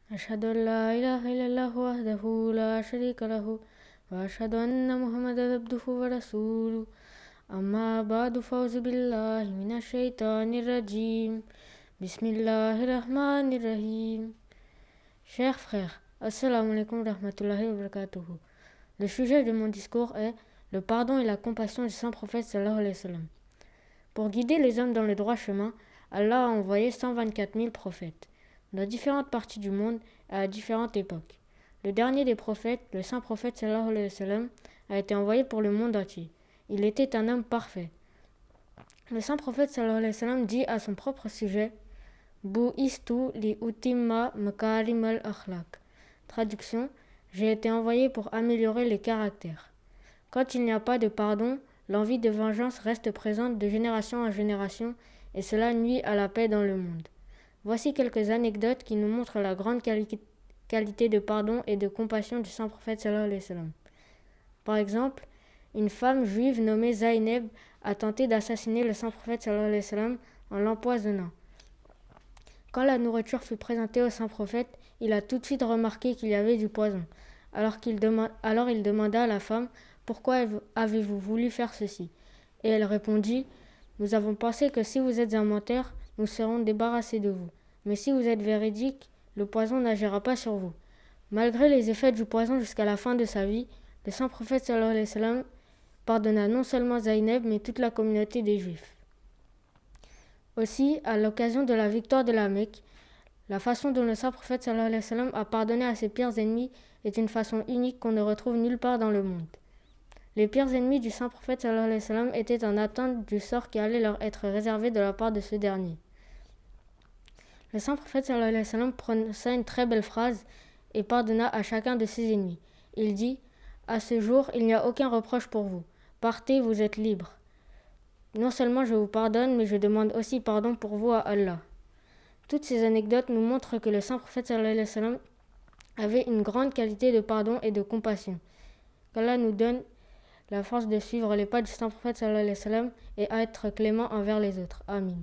أشهد أن لا إله إلا الله وحده لا شريك له وأشهد أن محمدا عبده ورسوله أما بعد فأعوذ بالله من الشيطان الرجيم بسم الله الرحمن الرحيم. Chers frères, Assalamu alaikum wa rahmatullahi wa barakatuhu. Le sujet de mon discours est le pardon et la compassion du saint prophète sallallahu alayhi wa sallam. Pour guider les hommes dans le droit chemin, Allah a envoyé 124 000 prophètes dans différentes parties du monde et à différentes époques. Le dernier des prophètes, le saint prophète sallallahu alayhi wa sallam, a été envoyé pour le monde entier. Il était un homme parfait. Le saint prophète sallallahu alayhi wa sallam dit à son propre sujet Bu'istu li utimma makarim al-akhlaq. Traduction: j'ai été envoyé pour améliorer les caractères. Quand il n'y a pas de pardon, l'envie de vengeance reste présente de génération en génération et cela nuit à la paix dans le monde. Voici quelques anecdotes qui nous montrent la grande qualité de pardon et de compassion du saint prophète sallallahu alayhi wa sallam. Par exemple, une femme juive nommée Zaynab a tenté d'assassiner le saint prophète sallallahu alayhi wa sallam en l'empoisonnant. Quand la nourriture fut présentée au saint prophète, il a tout de suite remarqué qu'il y avait du poison. Alors il demanda à la femme « Pourquoi avez-vous voulu faire ceci ?» Et elle répondit « Nous avons pensé que si vous êtes un menteur, nous serons débarrassés de vous. Mais si vous êtes véridique, le poison n'agira pas sur vous. » Malgré les effets du poison jusqu'à la fin de sa vie, le saint prophète sallallahu alayhi wa sallam pardonna non seulement Zaynab, mais toute la communauté des Juifs. Aussi, à l'occasion de la victoire de la Mecque, la façon dont le saint prophète sallallahu alayhi wa sallam a pardonné à ses pires ennemis est une façon unique qu'on ne retrouve nulle part dans le monde. Les pires ennemis du saint prophète sallallahu alayhi wa sallam étaient en attente du sort qui allait leur être réservé de la part de ce dernier. Le saint prophète sallallahu alayhi wa sallam prononça une très belle phrase et pardonna à chacun de ses ennemis. Il dit « À ce jour, il n'y a aucun reproche pour vous. Partez, vous êtes libres. Non seulement je vous pardonne, mais je demande aussi pardon pour vous à Allah. » Toutes ces anecdotes nous montrent que le saint prophète sallallahu alayhi wa sallam avait une grande qualité de pardon et de compassion. Qu'Allah nous donne la force de suivre les pas du saint prophète sallallahu alayhi wa sallam et à être clément envers les autres. Amin.